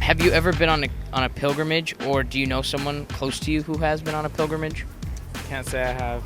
Have you ever been on a pilgrimage, or do you know someone close to you who has been on a pilgrimage? Can't say I have.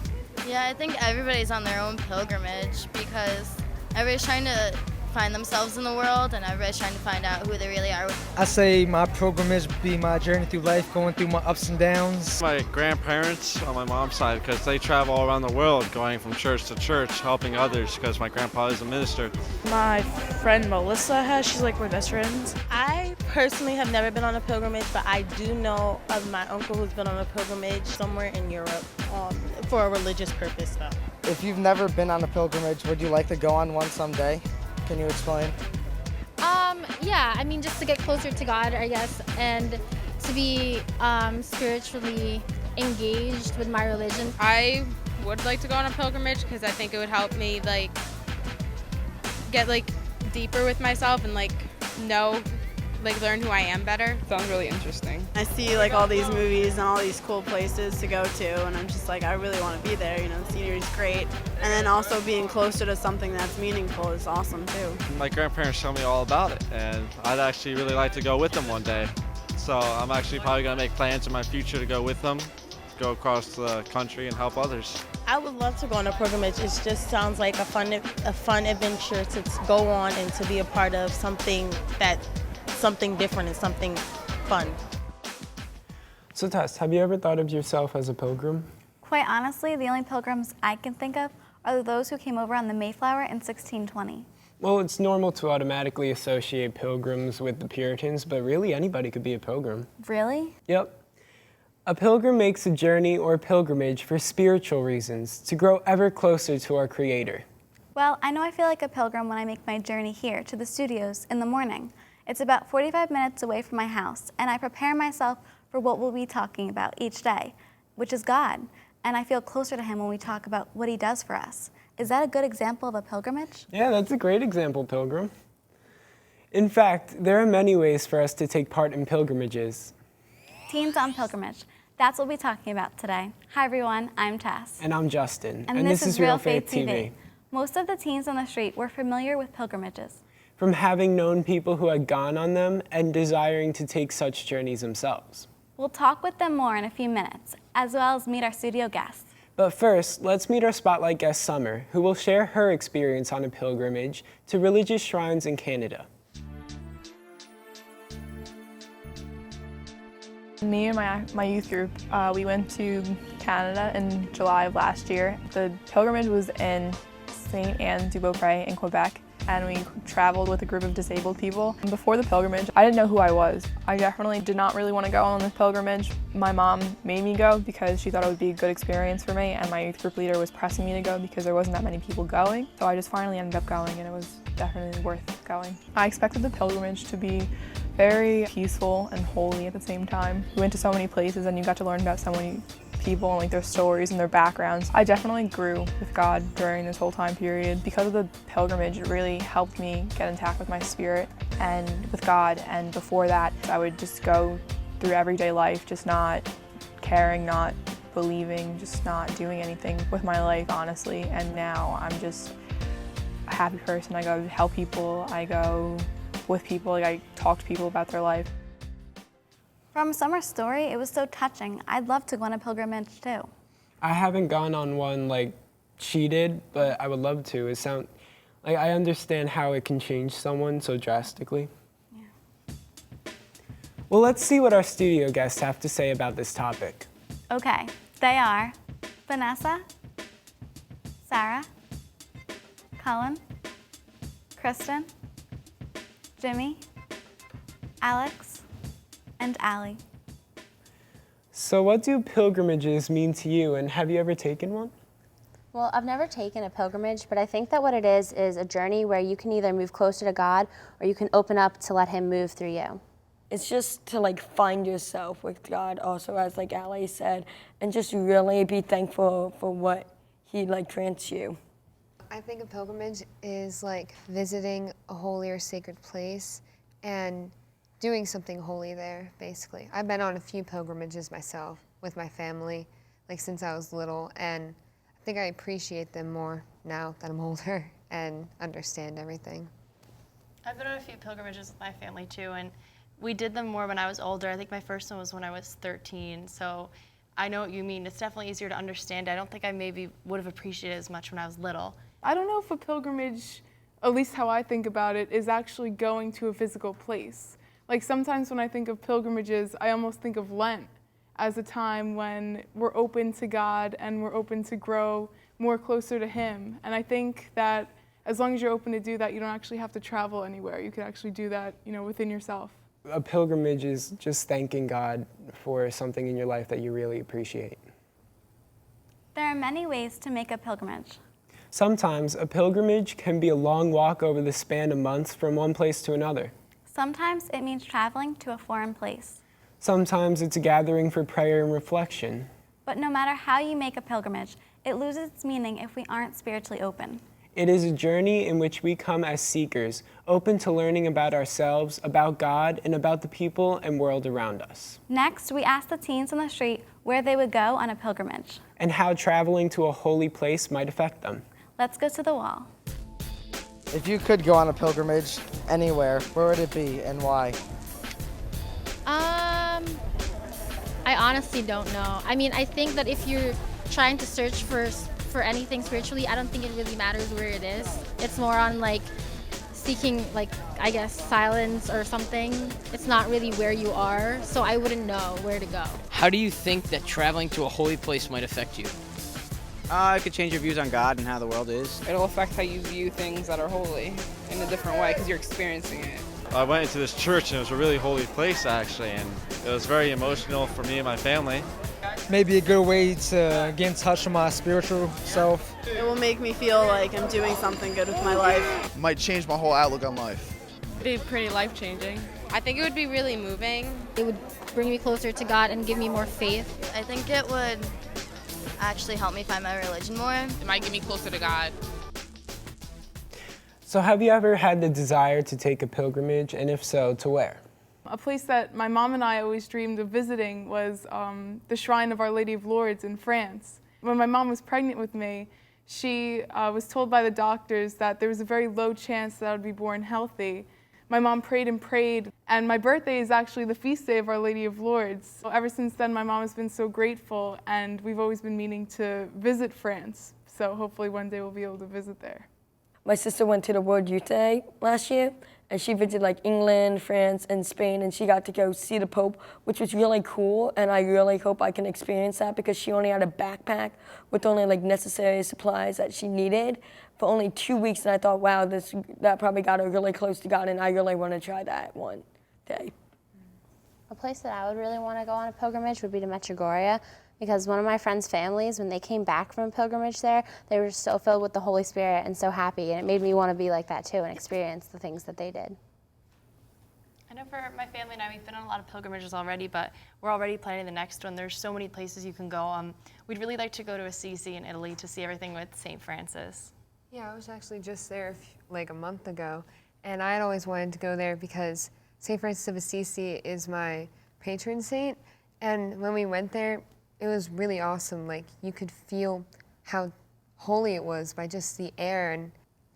Yeah, I think everybody's on their own pilgrimage because everybody's trying to find themselves in the world and everybody's trying to find out who they really are. I say my pilgrimage would be my journey through life, going through my ups and downs. My grandparents on my mom's side, because they travel all around the world going from church to church, helping others, because my grandpa is a minister. My friend Melissa she's like my best friend. I personally have never been on a pilgrimage, but I do know of my uncle who's been on a pilgrimage somewhere in Europe for a religious purpose though. If you've never been on a pilgrimage, would you like to go on one someday? Can you explain? Yeah, I mean, just to get closer to God, I guess, and to be spiritually engaged with my religion. I would like to go on a pilgrimage because I think it would help me get deeper with myself and learn who I am better. Sounds really interesting. I see all these movies and all these cool places to go to, and I'm just I really want to be there. The scenery's great, and then also being closer to something that's meaningful is awesome too. My grandparents told me all about it, and I'd actually really like to go with them one day. So I'm actually probably going to make plans in my future to go with them, go across the country and help others. I would love to go on a pilgrimage. It just sounds like a fun adventure to go on and to be a part of something different and something fun. So Tess, have you ever thought of yourself as a pilgrim? Quite honestly, the only pilgrims I can think of are those who came over on the Mayflower in 1620. Well, it's normal to automatically associate pilgrims with the Puritans, but really anybody could be a pilgrim. Really? Yep. A pilgrim makes a journey or pilgrimage for spiritual reasons, to grow ever closer to our Creator. Well, I know I feel like a pilgrim when I make my journey here to the studios in the morning. It's about 45 minutes away from my house, and I prepare myself for what we'll be talking about each day, which is God, and I feel closer to Him when we talk about what He does for us. Is that a good example of a pilgrimage? Yeah, that's a great example, Pilgrim. In fact, there are many ways for us to take part in pilgrimages. Teens on Pilgrimage. That's what we'll be talking about today. Hi everyone, I'm Tess. And I'm Justin. And this is Real Faith TV. Most of the teens on the street were familiar with pilgrimages. From having known people who had gone on them and desiring to take such journeys themselves. We'll talk with them more in a few minutes, as well as meet our studio guests. But first, let's meet our spotlight guest, Summer, who will share her experience on a pilgrimage to religious shrines in Canada. Me and my youth group, we went to Canada in July of last year. The pilgrimage was in St. Anne du Beaupré in Quebec, and we traveled with a group of disabled people. Before the pilgrimage, I didn't know who I was. I definitely did not really want to go on this pilgrimage. My mom made me go because she thought it would be a good experience for me, and my youth group leader was pressing me to go because there wasn't that many people going. So I just finally ended up going, and it was definitely worth going. I expected the pilgrimage to be very peaceful and holy at the same time. We went to so many places and you got to learn about so many people and their stories and their backgrounds. I definitely grew with God during this whole time period. Because of the pilgrimage, it really helped me get in touch with my spirit and with God. And before that, I would just go through everyday life, just not caring, not believing, just not doing anything with my life, honestly. And now I'm just a happy person. I go help people, I go with people, I talk to people about their life. From Summer's story, it was so touching. I'd love to go on a pilgrimage too. I haven't gone on one like she did, but I would love to. I understand how it can change someone so drastically. Yeah. Well, let's see what our studio guests have to say about this topic. Okay, they are Vanessa, Sarah, Cullen, Kristen, Jimmy, Alex, and Allie. So what do pilgrimages mean to you, and have you ever taken one? Well, I've never taken a pilgrimage, but I think that what it is a journey where you can either move closer to God or you can open up to let Him move through you. It's just to find yourself with God also, as Allie said, and just really be thankful for what He grants you. I think a pilgrimage is visiting a holy or sacred place and doing something holy there, basically. I've been on a few pilgrimages myself with my family, since I was little, and I think I appreciate them more now that I'm older and understand everything. I've been on a few pilgrimages with my family too, and We did them more when I was older. I think my first one was when I was 13, so I know what you mean. It's definitely easier to understand. I don't think I maybe would have appreciated it as much when I was little. I don't know if a pilgrimage, at least how I think about it, is actually going to a physical place. Like sometimes when I think of pilgrimages, I almost think of Lent as a time when we're open to God and we're open to grow more closer to Him. And I think that as long as you're open to do that, you don't actually have to travel anywhere. You can actually do that, within yourself. A pilgrimage is just thanking God for something in your life that you really appreciate. There are many ways to make a pilgrimage. Sometimes a pilgrimage can be a long walk over the span of months from one place to another. Sometimes it means traveling to a foreign place. Sometimes it's a gathering for prayer and reflection. But no matter how you make a pilgrimage, it loses its meaning if we aren't spiritually open. It is a journey in which we come as seekers, open to learning about ourselves, about God, and about the people and world around us. Next, we asked the teens on the street where they would go on a pilgrimage. And how traveling to a holy place might affect them. Let's go to the wall. If you could go on a pilgrimage anywhere, where would it be and why? I honestly don't know. I mean, I think that if you're trying to search for anything spiritually, I don't think it really matters where it is. It's more on seeking I guess silence or something. It's not really where you are, so I wouldn't know where to go. How do you think that traveling to a holy place might affect you? It could change your views on God and how the world is. It'll affect how you view things that are holy in a different way because you're experiencing it. I went into this church and it was a really holy place actually, and it was very emotional for me and my family. Maybe a good way to get in touch with my spiritual self. It will make me feel like I'm doing something good with my life. Might change my whole outlook on life. It'd be pretty life-changing. I think it would be really moving. It would bring me closer to God and give me more faith. I think it would actually help me find my religion more. It might get me closer to God. So have you ever had the desire to take a pilgrimage, and if so, to where? A place that my mom and I always dreamed of visiting was the Shrine of Our Lady of Lourdes in France. When my mom was pregnant with me, she was told by the doctors that there was a very low chance that I would be born healthy. My mom prayed and prayed, and my birthday is actually the feast day of Our Lady of Lourdes. So ever since then, my mom has been so grateful, and we've always been meaning to visit France. So hopefully one day we'll be able to visit there. My sister went to the World Youth Day last year, and she visited England, France, and Spain, and she got to go see the Pope, which was really cool, and I really hope I can experience that because she only had a backpack with only necessary supplies that she needed for only 2 weeks, and I thought, wow, that probably got her really close to God, and I really want to try that one day. A place that I would really want to go on a pilgrimage would be to Medjugorje, because one of my friends' families, when they came back from a pilgrimage there, they were so filled with the Holy Spirit and so happy, and it made me want to be like that too and experience the things that they did. I know for my family and I, we've been on a lot of pilgrimages already, but we're already planning the next one. There's so many places you can go. We'd really like to go to Assisi in Italy to see everything with St. Francis. Yeah, I was actually just there a month ago, and I had always wanted to go there because St. Francis of Assisi is my patron saint, and when we went there, it was really awesome. You could feel how holy it was by just the air, and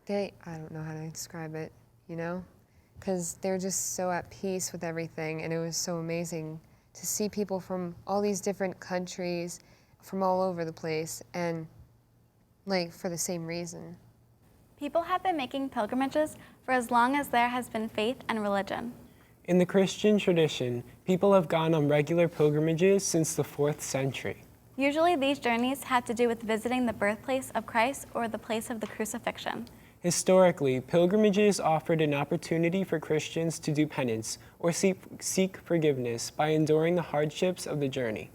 I don't know how to describe it, because they're just so at peace with everything, and it was so amazing to see people from all these different countries, from all over the place, and for the same reason. People have been making pilgrimages for as long as there has been faith and religion. In the Christian tradition, people have gone on regular pilgrimages since the 4th century. Usually these journeys had to do with visiting the birthplace of Christ or the place of the crucifixion. Historically, pilgrimages offered an opportunity for Christians to do penance or seek forgiveness by enduring the hardships of the journey.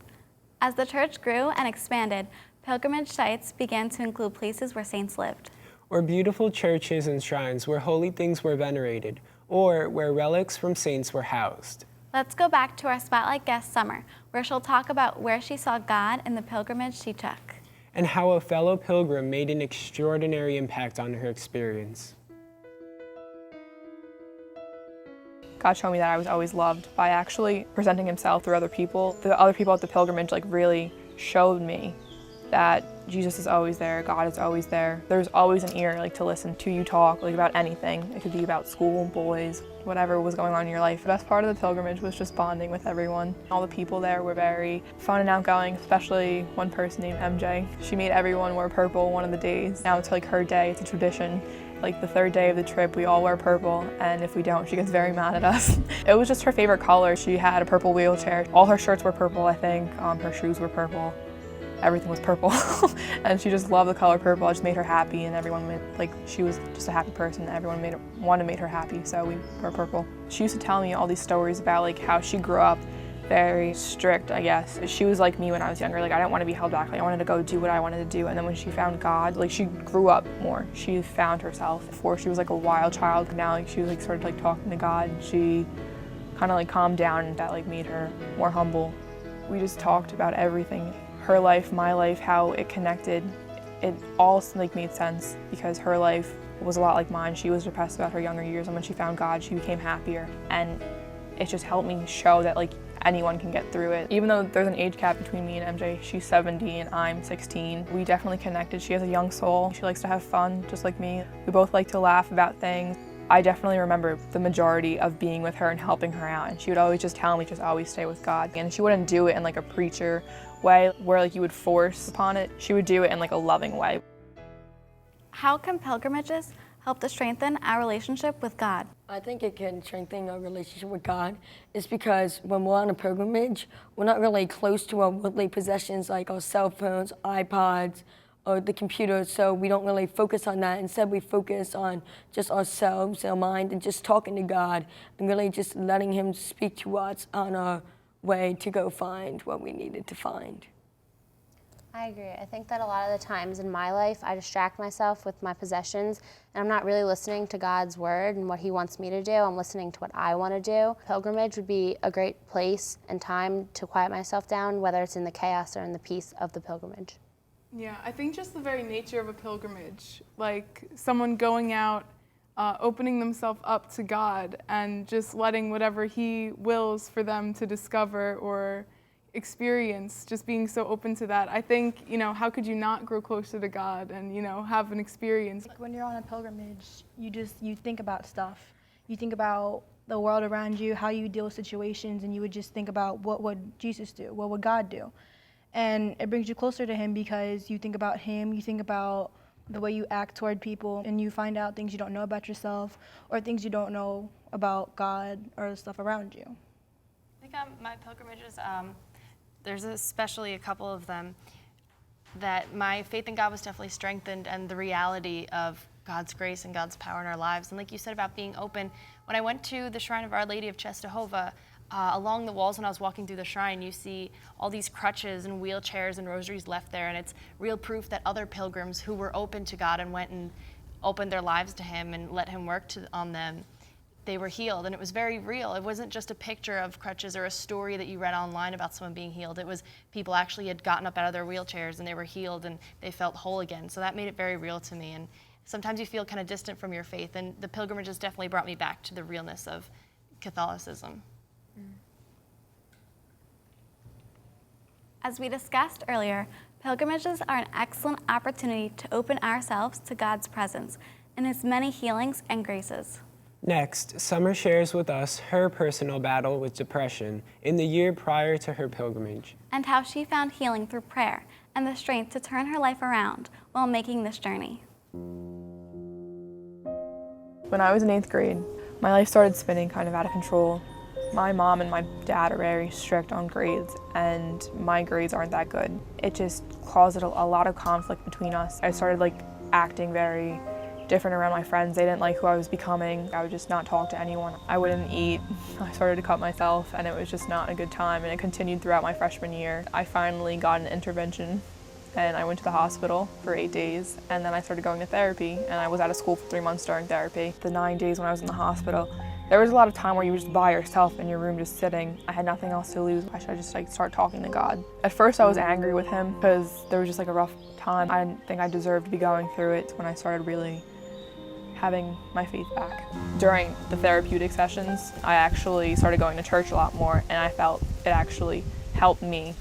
As the church grew and expanded, pilgrimage sites began to include places where saints lived. Or beautiful churches and shrines where holy things were venerated, or where relics from saints were housed. Let's go back to our spotlight guest, Summer, where she'll talk about where she saw God in the pilgrimage she took. And how a fellow pilgrim made an extraordinary impact on her experience. God showed me that I was always loved by actually presenting Himself through other people. The other people at the pilgrimage really showed me that Jesus is always there, God is always there. There's always an ear like to listen to you talk like about anything. It could be about school, boys, whatever was going on in your life. The best part of the pilgrimage was just bonding with everyone. All the people there were very fun and outgoing, especially one person named MJ. She made everyone wear purple one of the days. Now it's like her day, it's a tradition. Like the third day of the trip, we all wear purple, and if we don't, she gets very mad at us. It was just her favorite color. She had a purple wheelchair. All her shirts were purple, I think. Her shoes were purple. Everything was purple. And she just loved the color purple. It just made her happy, and everyone made, like, she was just a happy person. Everyone made her happy, so we wore purple. She used to tell me all these stories about like how she grew up very strict, I guess. She was like me when I was younger. Like, I didn't want to be held back. Like, I wanted to go do what I wanted to do. And then when she found God, like, she grew up more. She found herself. Before, she was like a wild child. Now, like, she like started like talking to God. She kind of like calmed down, and that like made her more humble. We just talked about everything. Her life, my life, how it connected. It all like made sense because her life was a lot like mine. She was depressed about her younger years, and when she found God, she became happier. And it just helped me show that like anyone can get through it. Even though there's an age gap between me and MJ, she's 70 and I'm 16. We definitely connected. She has a young soul. She likes to have fun, just like me. We both like to laugh about things. I definitely remember the majority of being with her and helping her out, and she would always just tell me, just always stay with God. And she wouldn't do it in like a preacher way where like you would force upon it. She would do it in like a loving way. How can pilgrimages help to strengthen our relationship with God? I think it can strengthen our relationship with God. It's because when we're on a pilgrimage, we're not really close to our worldly possessions like our cell phones, iPods, or the computer, so we don't really focus on that. Instead, we focus on just ourselves, our mind, and just talking to God, and really just letting Him speak to us on our way to go find what we needed to find. I agree. I think that a lot of the times in my life, I distract myself with my possessions, and I'm not really listening to God's word and what He wants me to do. I'm listening to what I want to do. Pilgrimage would be a great place and time to quiet myself down, whether it's in the chaos or in the peace of the pilgrimage. Yeah, I think just the very nature of a pilgrimage, like someone going out, opening themselves up to God and just letting whatever He wills for them to discover or experience, just being so open to that. I think, how could you not grow closer to God and, have an experience? Like when you're on a pilgrimage, you think about stuff. You think about the world around you, how you deal with situations, and you would just think about what would Jesus do? What would God do? And it brings you closer to Him because you think about Him, you think about the way you act toward people, and you find out things you don't know about yourself or things you don't know about God or the stuff around you. I think my pilgrimages, there's especially a couple of them that my faith in God was definitely strengthened, and the reality of God's grace and God's power in our lives. And like you said about being open, when I went to the Shrine of Our Lady of Czestochowa, along the walls when I was walking through the shrine, you see all these crutches and wheelchairs and rosaries left there, and it's real proof that other pilgrims who were open to God and went and opened their lives to Him and let Him work on them, they were healed. And it was very real. It wasn't just a picture of crutches or a story that you read online about someone being healed. It was people actually had gotten up out of their wheelchairs and they were healed and they felt whole again. So that made it very real to me. And sometimes you feel kind of distant from your faith, and the pilgrimages definitely brought me back to the realness of Catholicism. As we discussed earlier, pilgrimages are an excellent opportunity to open ourselves to God's presence and His many healings and graces. Next, Summer shares with us her personal battle with depression in the year prior to her pilgrimage, and how she found healing through prayer and the strength to turn her life around while making this journey. When I was in 8th grade, my life started spinning kind of out of control. My mom and my dad are very strict on grades, and my grades aren't that good. It just caused a lot of conflict between us. I started acting very different around my friends. They didn't like who I was becoming. I would just not talk to anyone. I wouldn't eat. I started to cut myself, and it was just not a good time, and it continued throughout my freshman year. I finally got an intervention, and I went to the hospital for 8 days, and then I started going to therapy, and I was out of school for 3 months during therapy. The 9 days when I was in the hospital, there was a lot of time where you were just by yourself in your room just sitting. I had nothing else to lose. I should just start talking to God. At first I was angry with Him because there was just a rough time. I didn't think I deserved to be going through it when I started really having my faith back. During the therapeutic sessions, I actually started going to church a lot more, and I felt it actually helped me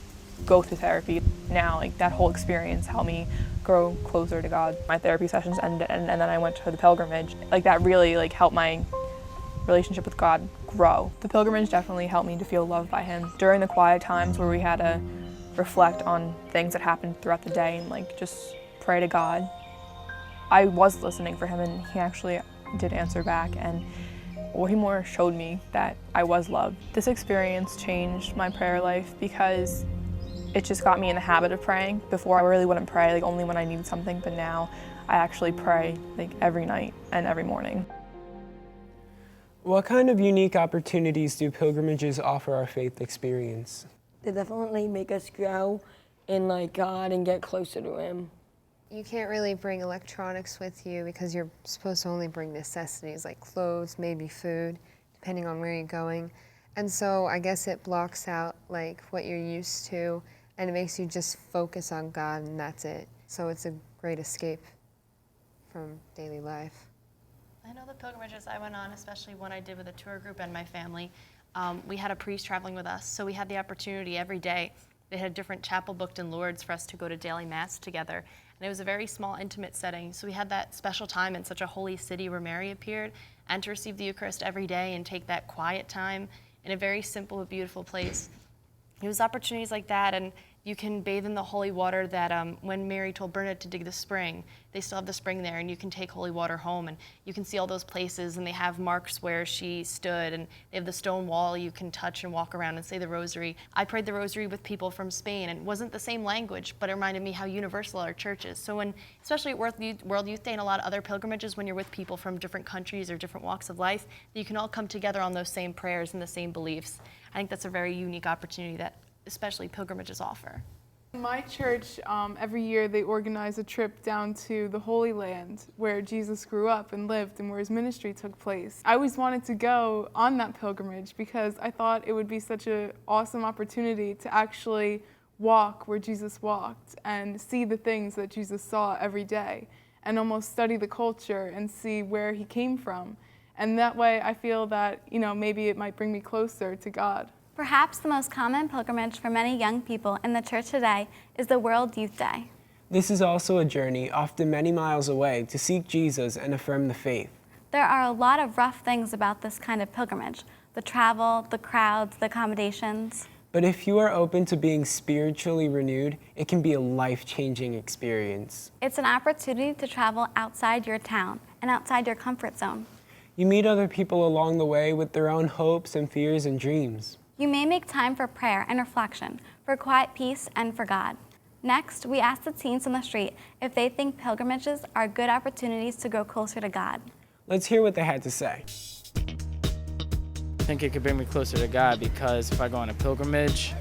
go through therapy. Now, like, that whole experience helped me grow closer to God. My therapy sessions ended, and then I went to the pilgrimage. Like, that really, like, helped my relationship with God grow. The pilgrimage definitely helped me to feel loved by Him. During the quiet times where we had to reflect on things that happened throughout the day and, like, just pray to God, I was listening for Him, and He actually did answer back, and He more showed me that I was loved. This experience changed my prayer life because it just got me in the habit of praying. Before, I really wouldn't pray, like, only when I needed something, but now I actually pray, like, every night and every morning. What kind of unique opportunities do pilgrimages offer our faith experience? They definitely make us grow in, like, God and get closer to Him. You can't really bring electronics with you because you're supposed to only bring necessities like clothes, maybe food, depending on where you're going. And so I guess it blocks out like what you're used to, and it makes you just focus on God, and that's it. So it's a great escape from daily life. I know the pilgrimages I went on, especially one I did with a tour group and my family, we had a priest traveling with us, so we had the opportunity every day. They had a different chapel booked in Lourdes for us to go to daily mass together. And it was a very small, intimate setting, so we had that special time in such a holy city where Mary appeared, and to receive the Eucharist every day and take that quiet time in a very simple but beautiful place. It was opportunities like that, and you can bathe in the holy water that when Mary told Bernadette to dig the spring, they still have the spring there, and you can take holy water home, and you can see all those places, and they have marks where she stood, and they have the stone wall you can touch and walk around and say the rosary. I prayed the rosary with people from Spain, and it wasn't the same language, but it reminded me how universal our church is. So when, especially at World Youth Day and a lot of other pilgrimages, when you're with people from different countries or different walks of life, you can all come together on those same prayers and the same beliefs. I think that's a very unique opportunity that especially pilgrimages offer. My church, every year they organize a trip down to the Holy Land where Jesus grew up and lived and where his ministry took place. I always wanted to go on that pilgrimage because I thought it would be such an awesome opportunity to actually walk where Jesus walked and see the things that Jesus saw every day and almost study the culture and see where he came from. And that way I feel that, maybe it might bring me closer to God. Perhaps the most common pilgrimage for many young people in the church today is the World Youth Day. This is also a journey, often many miles away, to seek Jesus and affirm the faith. There are a lot of rough things about this kind of pilgrimage: the travel, the crowds, the accommodations. But if you are open to being spiritually renewed, it can be a life-changing experience. It's an opportunity to travel outside your town and outside your comfort zone. You meet other people along the way with their own hopes and fears and dreams. You may make time for prayer and reflection, for quiet peace, and for God. Next, we ask the teens on the street if they think pilgrimages are good opportunities to grow closer to God. Let's hear what they had to say. I think it could bring me closer to God because if I go on a pilgrimage,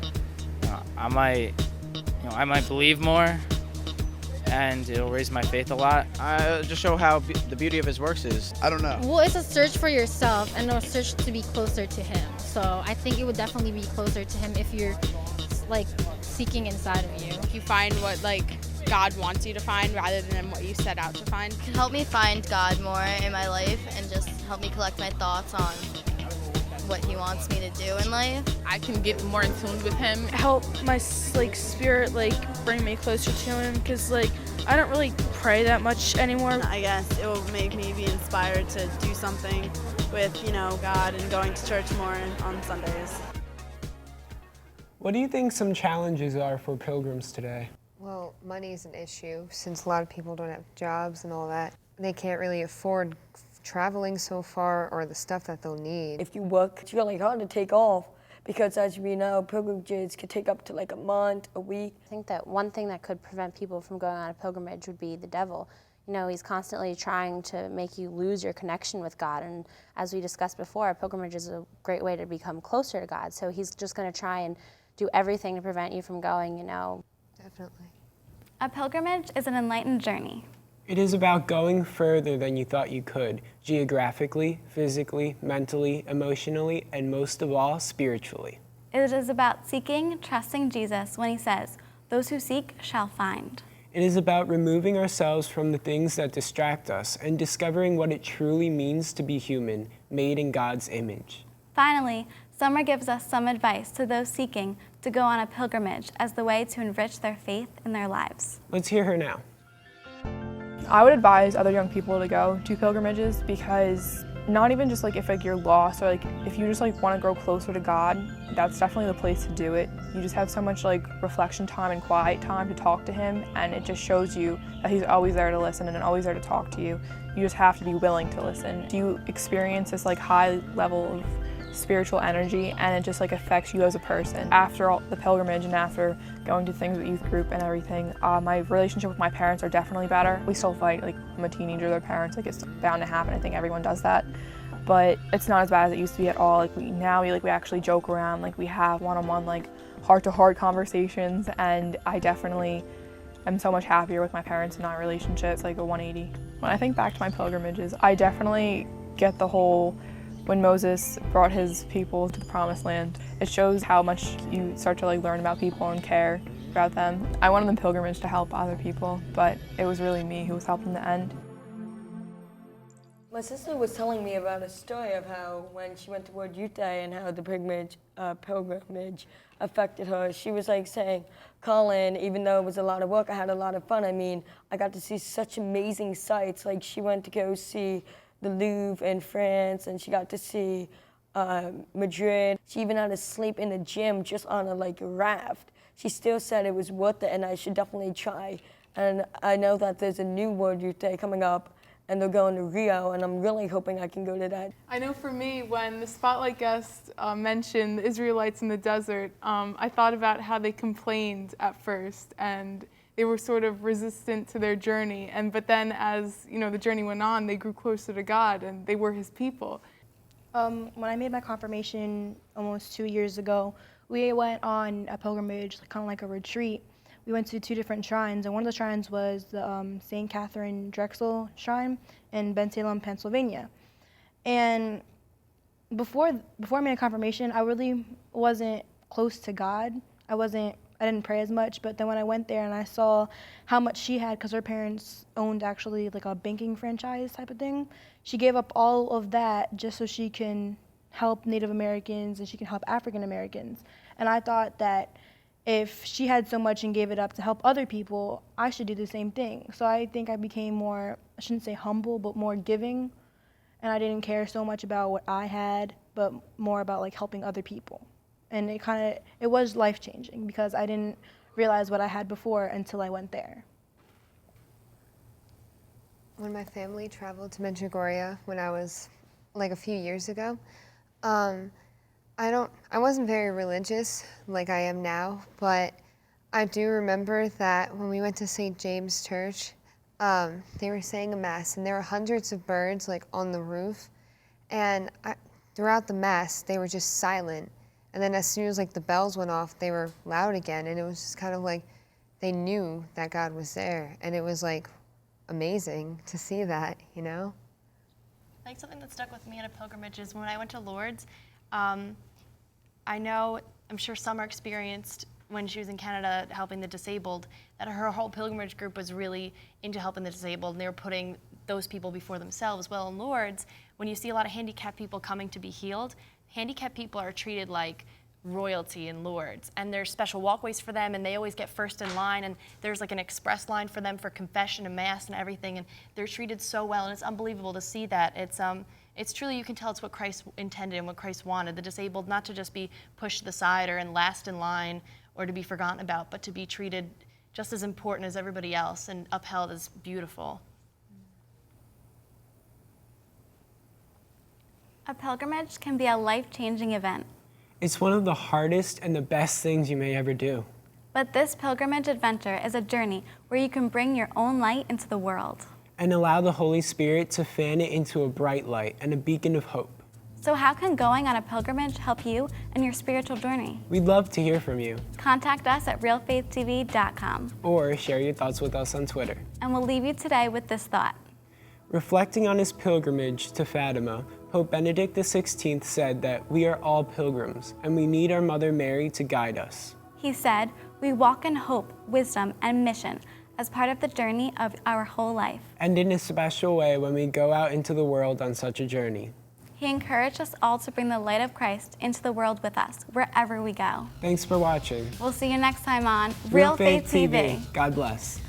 I might believe more, and it'll raise my faith a lot. Just show how the beauty of his works is. I don't know. Well, it's a search for yourself and a search to be closer to him. So I think it would definitely be closer to him if you're like seeking inside of you. You find what God wants you to find rather than what you set out to find. It can help me find God more in my life and just help me collect my thoughts on what he wants me to do in life. I can get more in tune with him. Help my spirit bring me closer to him because I don't really pray that much anymore. I guess it will make me be inspired to do something with God and going to church more on Sundays. What do you think some challenges are for pilgrims today? Well, money is an issue since a lot of people don't have jobs and all that. They can't really afford traveling so far or the stuff that they'll need. If you work, it's really hard to take off because, as we know, pilgrimages could take up to a month, a week. I think that one thing that could prevent people from going on a pilgrimage would be the devil. He's constantly trying to make you lose your connection with God. And as we discussed before, a pilgrimage is a great way to become closer to God. So he's just going to try and do everything to prevent you from going, Definitely. A pilgrimage is an enlightened journey. It is about going further than you thought you could, geographically, physically, mentally, emotionally, and most of all, spiritually. It is about seeking, trusting Jesus when he says, "Those who seek shall find." It is about removing ourselves from the things that distract us and discovering what it truly means to be human, made in God's image. Finally, Summer gives us some advice to those seeking to go on a pilgrimage as the way to enrich their faith in their lives. Let's hear her now. I would advise other young people to go to pilgrimages because not even just like if like you're lost or like if you just like want to grow closer to God, that's definitely the place to do it. You just have so much like reflection time and quiet time to talk to him, and it just shows you that he's always there to listen and always there to talk to you. You just have to be willing to listen. You experience this like high level of spiritual energy, and it just like affects you as a person. After all the pilgrimage and after going to things with youth group and everything, my relationship with my parents are definitely better. We still fight, like I'm a teenager, their parents, like it's bound to happen. I think everyone does that, but it's not as bad as it used to be at all. Like we actually joke around, like we have one-on-one like heart-to-heart conversations, and I definitely am so much happier with my parents and our relationship. It's like a 180. When I think back to my pilgrimages, I definitely get the whole when Moses brought his people to the promised land. It shows how much you start to like learn about people and care about them. I went on the pilgrimage to help other people, but it was really me who was helping in the end. My sister was telling me about a story of how when she went to World Youth Day and how the pilgrimage affected her. She was like saying, Colin, even though it was a lot of work, I had a lot of fun. I mean, I got to see such amazing sights. Like she went to go see the Louvre in France, and she got to see Madrid. She even had to sleep in the gym just on a raft. She still said it was worth it, and I should definitely try. And I know that there's a new World Youth Day coming up, and they're going to Rio, and I'm really hoping I can go to that. I know for me, when the spotlight guest mentioned the Israelites in the desert, I thought about how they complained at first, and they were sort of resistant to their journey. But then as the journey went on, they grew closer to God, and they were His people. When I made my confirmation almost 2 years ago, we went on a pilgrimage, kind of like a retreat. We went to 2 different shrines, and one of the shrines was the St. Catherine Drexel Shrine in Bensalem, Pennsylvania. And before I made a confirmation, I really wasn't close to God. I didn't pray as much, but then when I went there and I saw how much she had, because her parents owned actually like a banking franchise type of thing, she gave up all of that just so she can help Native Americans and she can help African Americans. And I thought that if she had so much and gave it up to help other people, I should do the same thing. So I think I became more, I shouldn't say humble, but more giving. And I didn't care so much about what I had, but more about helping other people. And it was life-changing because I didn't realize what I had before until I went there. When my family traveled to Medjugorje when I was a few years ago, I wasn't very religious like I am now, but I do remember that when we went to St. James Church, they were saying a mass, and there were hundreds of birds on the roof, and throughout the mass they were just silent. And then as soon as the bells went off, they were loud again, and it was just kind of they knew that God was there, and it was amazing to see that, I think something that stuck with me at a pilgrimage is when I went to Lourdes. I'm sure Summer experienced when she was in Canada helping the disabled, that her whole pilgrimage group was really into helping the disabled, and they were putting those people before themselves. Well, in Lourdes, when you see a lot of handicapped people coming to be healed, handicapped people are treated like royalty in Lourdes, and there's special walkways for them, and they always get first in line, and there's an express line for them for confession and mass and everything, and they're treated so well, and it's unbelievable to see that. It's truly, you can tell it's what Christ intended and what Christ wanted, the disabled not to just be pushed to the side or in last in line or to be forgotten about, but to be treated just as important as everybody else and upheld as beautiful. A pilgrimage can be a life-changing event. It's one of the hardest and the best things you may ever do. But this pilgrimage adventure is a journey where you can bring your own light into the world. And allow the Holy Spirit to fan it into a bright light and a beacon of hope. So how can going on a pilgrimage help you in your spiritual journey? We'd love to hear from you. Contact us at realfaithtv.com. Or share your thoughts with us on Twitter. And we'll leave you today with this thought. Reflecting on his pilgrimage to Fatima, Pope Benedict XVI said that we are all pilgrims, and we need our Mother Mary to guide us. He said, we walk in hope, wisdom, and mission as part of the journey of our whole life. And in a special way when we go out into the world on such a journey. He encouraged us all to bring the light of Christ into the world with us, wherever we go. Thanks for watching. We'll see you next time on Real Faith TV. God bless.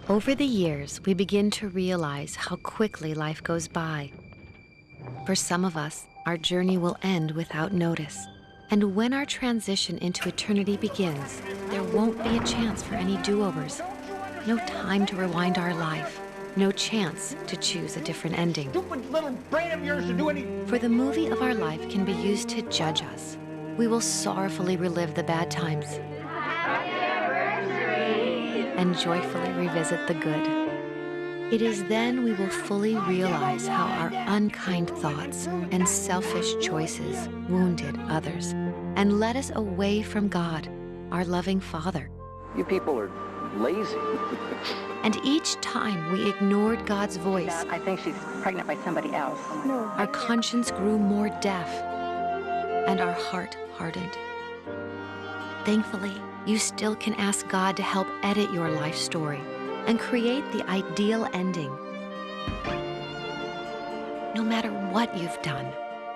Over the years, we begin to realize how quickly life goes by. For some of us, our journey will end without notice. And when our transition into eternity begins, there won't be a chance for any do-overs. No time to rewind our life. No chance to choose a different ending. Stupid little brain of yours to do any... For the movie of our life can be used to judge us. We will sorrowfully relive the bad times and joyfully revisit the good. It is then we will fully realize how our unkind thoughts and selfish choices wounded others and led us away from God, our loving Father. You people are lazy. And each time we ignored God's voice, I think she's pregnant by somebody else. No. Our conscience grew more deaf and our heart hardened. Thankfully, you still can ask God to help edit your life story and create the ideal ending. No matter what you've done,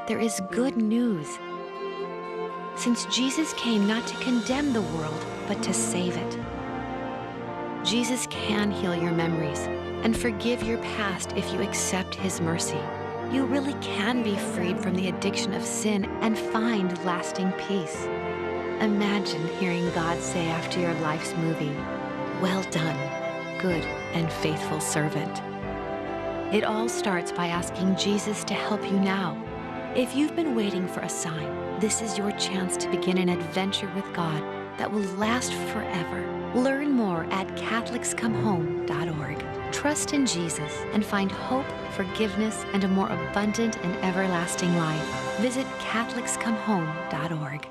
there is good news. Since Jesus came not to condemn the world, but to save it. Jesus can heal your memories and forgive your past if you accept His mercy. You really can be freed from the addiction of sin and find lasting peace. Imagine hearing God say after your life's movie, "Well done, good and faithful servant." It all starts by asking Jesus to help you now. If you've been waiting for a sign, this is your chance to begin an adventure with God that will last forever. Learn more at CatholicsComeHome.org. Trust in Jesus and find hope, forgiveness, and a more abundant and everlasting life. Visit CatholicsComeHome.org.